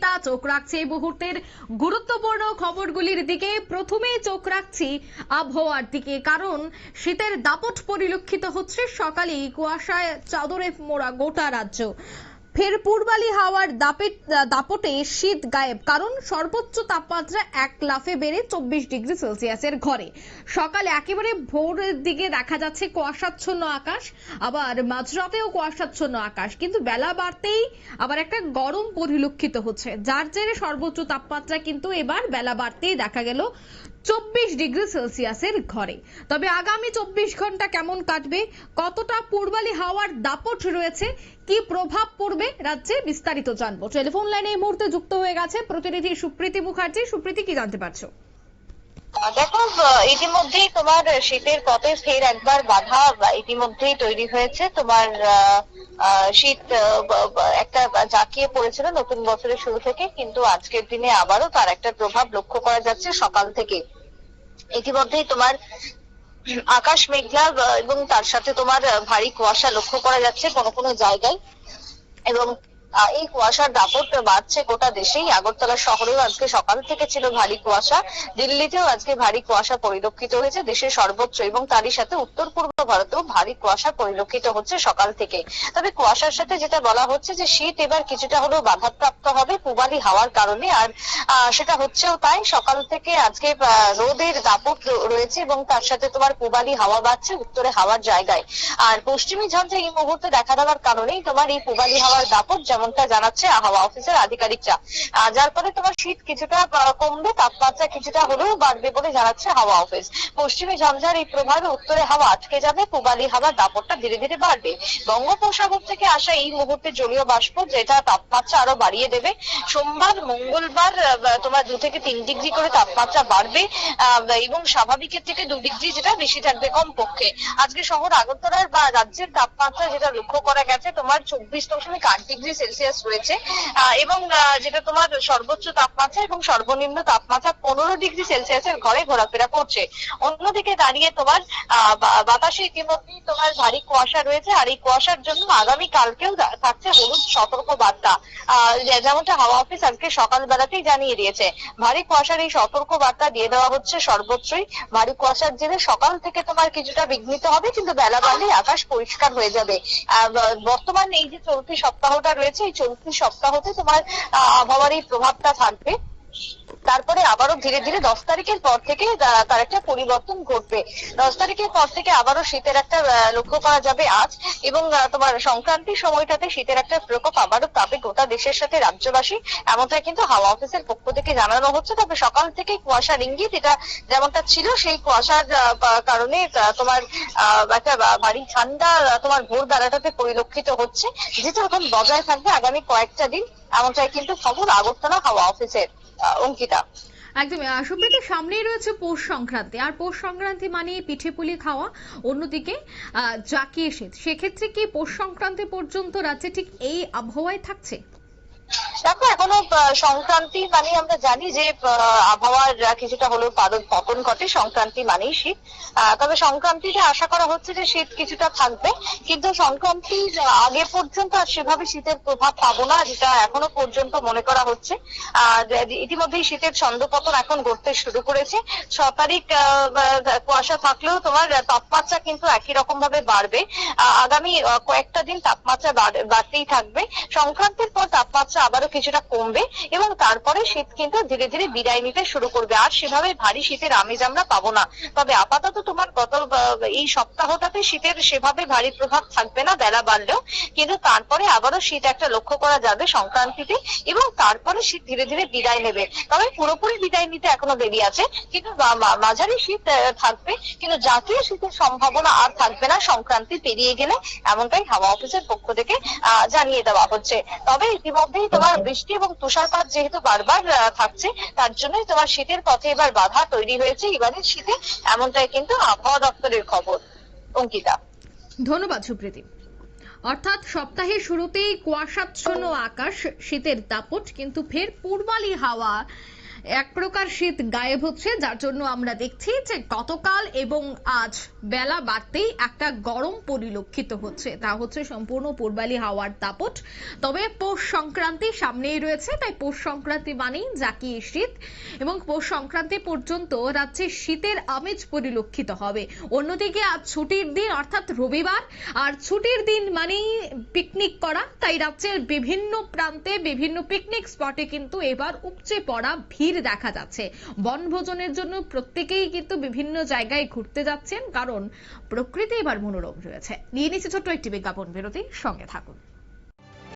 তা চোখ রাখছে এই মুহূর্তের গুরুত্বপূর্ণ খবরগুলির দিকে। প্রথমেই চোখ রাখছি আবহাওয়ার দিকে, কারণ শীতের দাপট পরিলক্ষিত হচ্ছে। সকালেই কুয়াশায় চাদরে মোড়া গোটা রাজ্য। ফের পূর্বালি হাওয়ার দাপটে শীত গায়েব, কারণ সর্বোচ্চ তাপমাত্রা এক লাফে বেড়ে 24 ডিগ্রি সেলসিয়াসের ঘরে। সকালে একেবারে ভোরের দিকে দেখা যাচ্ছে কুয়াশাচ্ছন্ন আকাশ, আবার মাঝরাতেও কুয়াশাচ্ছন্ন আকাশ, কিন্তু বেলা বাড়তেই আবার একটা গরম পরিলক্ষিত হচ্ছে, যার জেরে সর্বোচ্চ তাপমাত্রা কিন্তু এবার বেলা বাড়তেই দেখা গেল 24 ডিগ্রি সেলসিয়াসের ঘরে। তবে আগামী 24 ঘন্টা কেমন কাটবে, কতটা পূর্বালি হাওয়ার দাপট রয়েছে, কি প্রভাব পড়বে রাজ্যে, বিস্তারিত জানবো। টেলিফোন লাইনে এই মুহূর্তে যুক্ত হয়ে গেছে প্রতিনিধি সুপ্রীতি মুখার্জি। সুপ্রীতি, কি জানতে পারছো? দেখো, ইতিমধ্যেই তোমার শীতের পথে ফের একবার বাধা ইতিমধ্যেই তৈরি হয়েছে। তোমার শীত একটা জাঁকিয়ে পড়েছিল নতুন বছরের শুরু থেকে, কিন্তু আজকের দিনে আবারও তার একটা প্রভাব লক্ষ্য করা যাচ্ছে সকাল থেকে। ইতিমধ্যেই তোমার আকাশ মেঘলা এবং তার সাথে তোমার ভারী কুয়াশা লক্ষ্য করা যাচ্ছে কোনো কোনো জায়গায়, এবং এই কুয়াশার দাপট বাড়ছে গোটা দেশেই। আগরতলা শহরেও আজকে সকাল থেকে ছিল ভারী কুয়াশা, দিল্লিতেও আজকে ভারী কুয়াশা পরিলক্ষিত হয়েছে দেশের সর্বোচ্চ, এবং তারই সাথে উত্তর পূর্ব ভারতেও ভারী কুয়াশা পরিলক্ষিত হচ্ছে সকাল থেকে। তবে কুয়াশার সাথে যেটা বলা হচ্ছে যে শীত এবার কিছুটা হলেও বাধাপ্রাপ্ত হবে পূবালি হাওয়ার কারণে, আর সেটা হচ্ছেও তাই। সকাল থেকে আজকে রোদের দাপট রয়েছে এবং তার সাথে তোমার পূবালি হাওয়া বাড়ছে উত্তরে হাওয়ার জায়গায়, আর পশ্চিমী ঝঞ্ঝা এই মুহূর্তে দেখা দেওয়ার কারণেই তোমার এই পূবালি হাওয়ার দাপট যেমনটা জানাচ্ছে হাওয়া অফিসের আধিকারিকরা, যার ফলে তোমার শীত কিছুটা কমবে, তাপমাত্রা কিছুটা হলেও বাড়বে বলে জানাচ্ছে হাওয়া অফিস। পশ্চিমী ঝঞ্ঝার এই প্রভাবে উত্তরে হাওয়া আটকে যাবে, পূবালি হাওয়ার দাপটটা ধীরে ধীরে বাড়বে। বঙ্গোপসাগর থেকে আসা এই মুহূর্তে জলীয় বাষ্প যেটা তাপমাত্রা আরো বাড়িয়ে দেবে। সোমবার মঙ্গলবার তোমার 2 থেকে 3 ডিগ্রি করে তাপমাত্রা বাড়বে, এবং স্বাভাবিকের থেকে 2 ডিগ্রি যেটা বেশি থাকবে কমপক্ষে। আজকে শহর আগরতলার বা রাজ্যের তাপমাত্রা যেটা লক্ষ্য করা গেছে তোমার 24.8 ডিগ্রি সেলসিয়াস রয়েছে, এবং যেটা তোমার সর্বোচ্চ তাপমাত্রা এবং সর্বনিম্ন তাপমাত্রা 15 ডিগ্রি সেলসিয়াসের ঘরে ঘোরাফেরা করছে। অন্যদিকে দাঁড়িয়ে তোমার বাতাসে ইতিমধ্যেই তোমার ভারী কুয়াশা রয়েছে, আর এই কুয়াশার জন্য আগামী কালকেও থাকছে হলুদ সতর্ক বার্তা, যেমনটা হাওয়া অফিস আজকে সকালবেলাতেই জানিয়ে দিয়েছে। ভারী কুয়াশার এই সতর্ক বার্তা দিয়ে দেওয়া হচ্ছে সর্বত্রই। ভারী কুয়াশার জেরে সকাল থেকে তোমার কিছুটা বিঘ্নিত হবে, কিন্তু বেলা বাড়লে আকাশ পরিষ্কার হয়ে যাবে। বর্তমান এই যে চলতি সপ্তাহটা রয়েছে, এই চলতি সপ্তাহতে তোমার আবহাওয়ার এই প্রভাবটা থাকবে। তারপরে আবারও ধীরে ধীরে 10 তারিখের পর থেকে তার একটা পরিবর্তন ঘটবে। 10 তারিখের পর থেকে আবারও শীতের একটা লক্ষ্য করা যাবে আজ, এবং তোমার সংক্রান্তির সময়টাতে শীতের একটা প্রকোপ আবারও পাবে গোটা দেশের সাথে রাজ্যবাসী, এমনটাই কিন্তু হাওয়া অফিসের পক্ষ থেকে জানানো হচ্ছে। তবে সকাল থেকে কুয়াশার ইঙ্গিত এটা যেমনটা ছিল, সেই কুয়াশার কারণে তোমার একটা ভারী ঠান্ডা তোমার ভোর বেলাটাতে পরিলক্ষিত হচ্ছে, যেটা এখন বজায় থাকবে আগামী কয়েকটা দিন, এমনটাই কিন্তু খবর আগরতলা হাওয়া অফিসের। অঙ্কিতা, একদম। সুপ্রীতি, সামনেই রয়েছে পৌষ সংক্রান্তি, আর পৌষ সংক্রান্তি মানে পিঠে পুলি খাওয়া, অন্যদিকে জাকিয়ে শীত। সেক্ষেত্রে কি পৌষ সংক্রান্তি পর্যন্ত রাজ্যে ঠিক এই আবহাওয়ায় থাকছে? দেখো, এখনো সংক্রান্তি মানে আমরা জানি যে আবহাওয়ার কিছুটা হলেও পতন ঘটে, সংক্রান্তি মানেই শীত। তবে সংক্রান্তিতে আশা করা হচ্ছে যে শীত কিছুটা থাকবে, কিন্তু সংক্রান্তির আগে পর্যন্ত আর সেভাবে শীতের প্রভাব পাবো না, যেটা এখনো পর্যন্ত মনে করা হচ্ছে। ইতিমধ্যেই শীতের ছন্দপতন এখন ঘটতে শুরু করেছে। 6 তারিখ কুয়াশা থাকলেও তোমার তাপমাত্রা কিন্তু একই রকম ভাবে বাড়বে। আগামী কয়েকটা দিন তাপমাত্রা বাড়তেই থাকবে। সংক্রান্তির পর তাপমাত্রা আবারও কিছুটা কমবে, এবং তারপরে শীত কিন্তু ধীরে ধীরে বিদায় নিতে শুরু করবে। আর সেভাবে ভারী শীতের আমেজ আমরা পাবো না। তবে আপাতত তোমার গত এই সপ্তাহটাতে শীতের সেভাবে ভারী প্রভাব থাকবে না বেলা বাড়লেও, কিন্তু তারপরে আবারও শীত একটা লক্ষ্য করা যাবে সংক্রান্তিতে, এবং তারপরে শীত ধীরে ধীরে বিদায় নেবে। তবে পুরোপুরি বিদায় নিতে এখনো দেরি আছে, কিন্তু মাঝারি শীত থাকবে, কিন্তু জাতীয় শীতের সম্ভাবনা আর থাকবে না সংক্রান্তি পেরিয়ে গেলে, এমনটাই হাওয়া অফিসের পক্ষ থেকে জানিয়ে দেওয়া হচ্ছে। তবে ইতিমধ্যেই তোমার বৃষ্টি এবং তুষারপাত যেহেতু বারবার থাকছে, তার জন্যই তোমার শীতের পথে এবার বাধা তৈরি হয়েছে এবারের শীতে, এমনটাই কিন্তু আবহাওয়া দপ্তরের খবর। অঙ্কিতা, ধন্যবাদ সুপ্রীতি। অর্থাৎ সপ্তাহের শুরুতেই কুয়াশাচ্ছন্ন আকাশ, শীতের দাপট, কিন্তু ফের পূর্বালি হাওয়া এক প্রকার শীত গায়েব হচ্ছে, যার জন্য আমরা দেখছি যে গতকাল এবং আজ বেলা বাড়তেই একটা গরম পরিলক্ষিত হচ্ছে। তা হচ্ছে সম্পূর্ণ পূর্বালি হাওয়ার দাপট। তবে পৌষ সংক্রান্তি সামনেই রয়েছে, তাই পৌষ সংক্রান্তি মানেই জাকিয়ে শীত, এবং পৌষ সংক্রান্তি পর্যন্ত রাজ্যে শীতের আমেজ পরিলক্ষিত হবে। অন্যদিকে আজ ছুটির দিন অর্থাৎ রবিবার, আর ছুটির দিন মানেই পিকনিক করা, তাই রাজ্যের বিভিন্ন প্রান্তে বিভিন্ন পিকনিক স্পটে কিন্তু এবার উপচে পড়া ভিড় দেখা যাচ্ছে। বনভোজনের জন্য প্রত্যেকেই কিন্তু বিভিন্ন জায়গায় ঘুরতে যাচ্ছেন, কারণ প্রকৃতি এবার মনোরম রয়েছে। নিয়ে নিচ্ছে ছোট্ট একটি বিজ্ঞাপন বিরতি, সঙ্গে থাকুন।